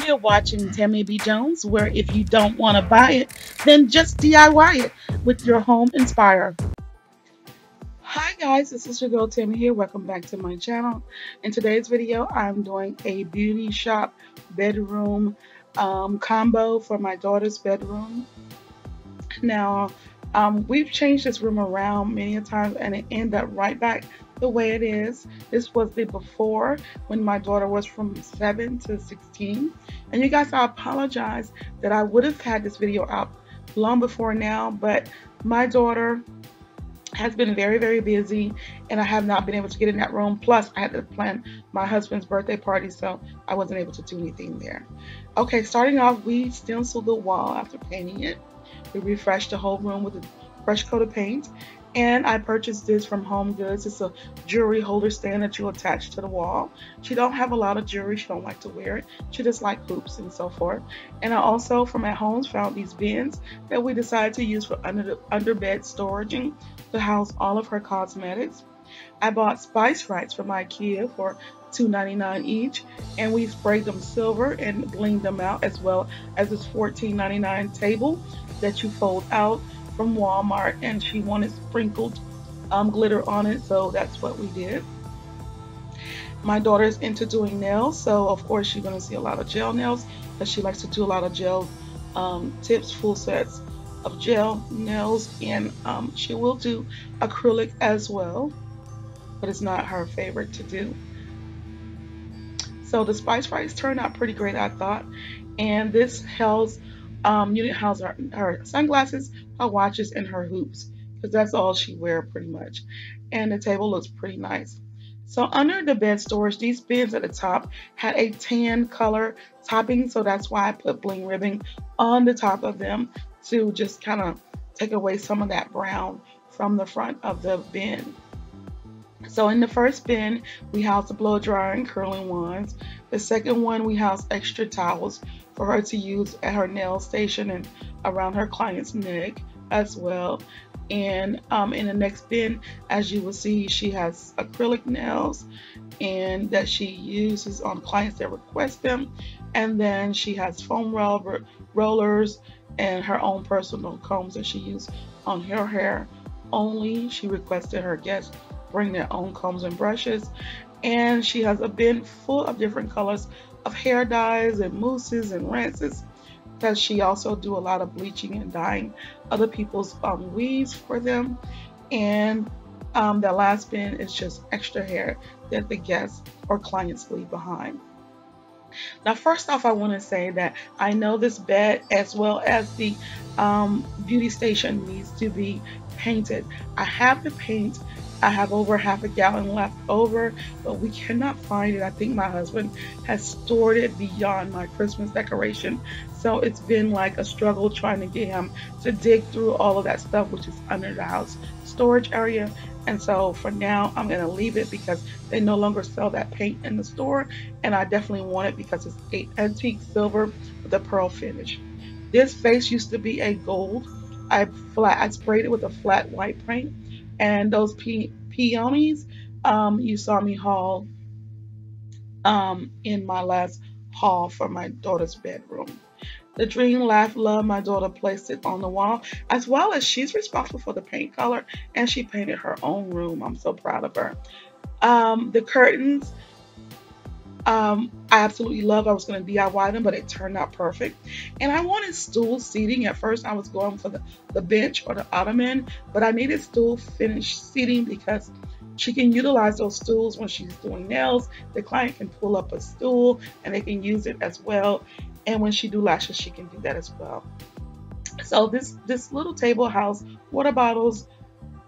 You're watching Tammy B. Jones, where if you don't want to buy it, then just DIY it with your home inspire. Hi guys, this is your girl Tammy here. Welcome back to my channel. In today's video, I'm doing a beauty shop bedroom combo for my daughter's bedroom. Now, we've changed this room around many times and it ended up right back the way it is. This was the before when my daughter was from 7 to 16. And you guys, I apologize that I would have had this video out long before now, but my daughter has been very busy and I have not been able to get in that room. Plus I had to plan my husband's birthday party, so I wasn't able to do anything there. Okay, starting off, we stenciled the wall after painting it. We refreshed the whole room with a fresh coat of paint, and I purchased this from Home Goods. It's a jewelry holder stand that you attach to the wall. She don't have a lot of jewelry. She don't like to wear it. She just like hoops and so forth. And I also from at home found these bins that we decided to use for under bed storage to house all of her cosmetics. I bought spice rights from IKEA for $2.99 each, and we sprayed them silver and blinged them out, as well as this $14.99 table that you fold out from Walmart, and she wanted sprinkled glitter on it, so that's what we did. My daughter's into doing nails, so of course you're going to see a lot of gel nails because she likes to do a lot of gel tips, full sets of gel nails, and she will do acrylic as well, but it's not her favorite to do. So the spice rights turned out pretty great, I thought. And this house unit house her sunglasses, her watches, and her hoops, because that's all she wear pretty much. And the table looks pretty nice. So under the bed storage, these bins at the top had a tan color topping, so that's why I put bling ribbon on the top of them to just kind of take away some of that brown from the front of the bin. So in the first bin, we housed the blow dryer and curling wands. The second one, we housed extra towels for her to use at her nail station and around her client's neck as well. And in the next bin, as you will see, she has acrylic nails and that she uses on clients that request them. And then she has foam rollers and her own personal combs that she uses on her hair only. She requested her guests bring their own combs and brushes. And she has a bin full of different colors of hair dyes and mousses and rinses, because she also do a lot of bleaching and dyeing other people's weaves for them. And the last bin is just extra hair that the guests or clients leave behind. Now, first off, I want to say that I know this bed as well as the beauty station needs to be painted. I have the paint. I have over half a gallon left over, but we cannot find it. I think my husband has stored it beyond my Christmas decoration. So it's been like a struggle trying to get him to dig through all of that stuff, which is under the house storage area. And so for now, I'm going to leave it because they no longer sell that paint in the store. And I definitely want it because it's a antique silver with a pearl finish. This vase used to be a gold. I sprayed it with a flat white paint. And those peonies, you saw me haul in my last haul for my daughter's bedroom. The Dream, Laugh, Love, my daughter placed it on the wall, as well as she's responsible for the paint color, and she painted her own room. I'm so proud of her. The curtains, I absolutely love. I was going to DIY them, but it turned out perfect. And I wanted stool seating. At first, I was going for the bench or the ottoman, but I needed stool finish seating because she can utilize those stools when she's doing nails. The client can pull up a stool and they can use it as well. And when she do lashes, she can do that as well. So this little table housed water bottles,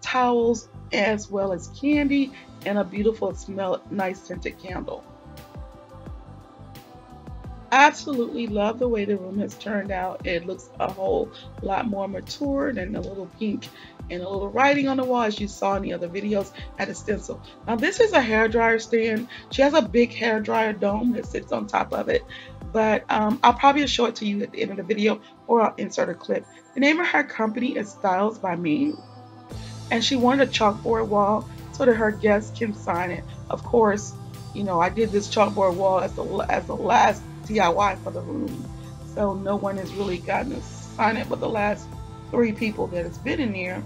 towels, as well as candy, and a beautiful nice scented candle. Absolutely love the way the room has turned out. It looks a whole lot more mature than the little pink and a little writing on the wall, as you saw in the other videos at a stencil. Now this is a hairdryer stand. She has a big hairdryer dome that sits on top of it, but I'll probably show it to you at the end of the video, or I'll insert a clip. The name of her company is Styles by Me, and she wanted a chalkboard wall so that her guests can sign it. Of course, you know, I did this chalkboard wall as the last DIY for the room. So no one has really gotten a sign up but the last 3 people that has been in there.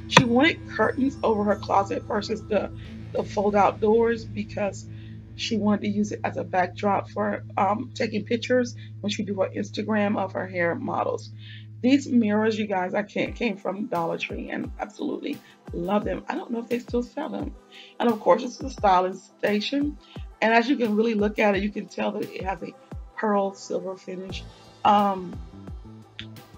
She wanted curtains over her closet versus the fold out doors because she wanted to use it as a backdrop for taking pictures when she do her Instagram of her hair models. These mirrors, you guys, I can't came from Dollar Tree and absolutely love them. I don't know if they still sell them. And of course, it's a styling station. And as you can really look at it, you can tell that it has a pearl silver finish. Um,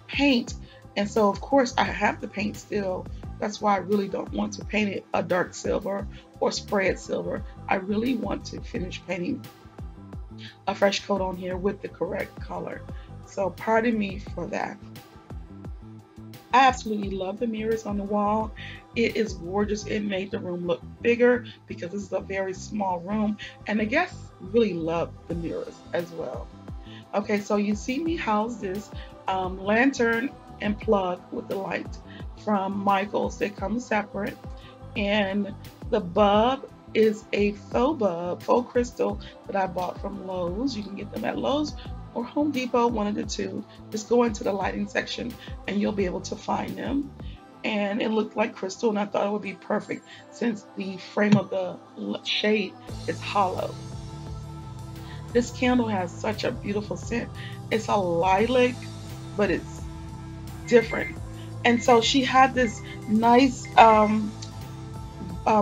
Paint. And so, of course, I have the paint still. That's why I really don't want to paint it a dark silver or spray it silver. I really want to finish painting a fresh coat on here with the correct color. So pardon me for that. I absolutely love the mirrors on the wall. It is gorgeous. It made the room look bigger because this is a very small room. And the guests really love the mirrors as well. Okay, so you see me house this lantern and plug with the light from Michaels. They come separate. And the bulb is a faux bulb, faux crystal that I bought from Lowe's. You can get them at Lowe's or Home Depot, one of the two. Just go into the lighting section and you'll be able to find them. And it looked like crystal, and I thought it would be perfect since the frame of the shade is hollow. This candle has such a beautiful scent. It's a lilac, but it's different. And so she had this nice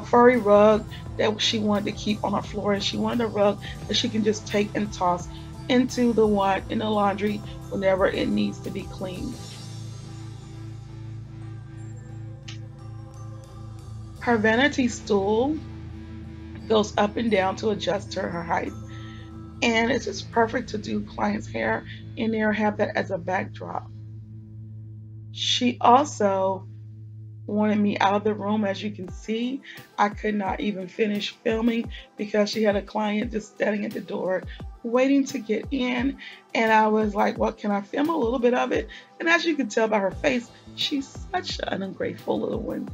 furry rug that she wanted to keep on her floor, and she wanted a rug that she can just take and toss into the laundry whenever it needs to be cleaned. Her vanity stool goes up and down to adjust to her height, and it's just perfect to do clients' hair in there, have that as a backdrop. She also wanted me out of the room. As you can see, I could not even finish filming because she had a client just standing at the door waiting to get in, and I was like, well, can I film a little bit of it? And as you can tell by her face, she's such an ungrateful little one,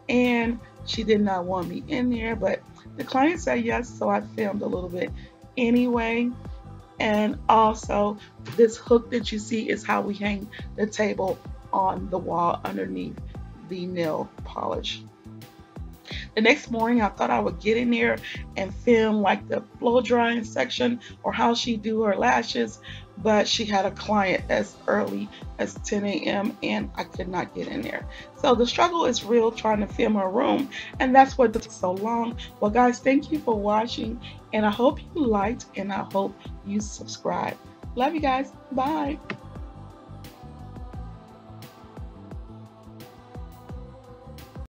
and she did not want me in there, but the client said yes, so I filmed a little bit anyway. And also, this hook that you see is how we hang the table on the wall underneath the nail polish. The next morning, I thought I would get in there and film like the blow drying section or how she do her lashes, but she had a client as early as 10 a.m. and I could not get in there. So the struggle is real trying to film her room, and that's what took so long. Well, guys, thank you for watching, and I hope you liked and I hope you subscribe. Love you guys. Bye.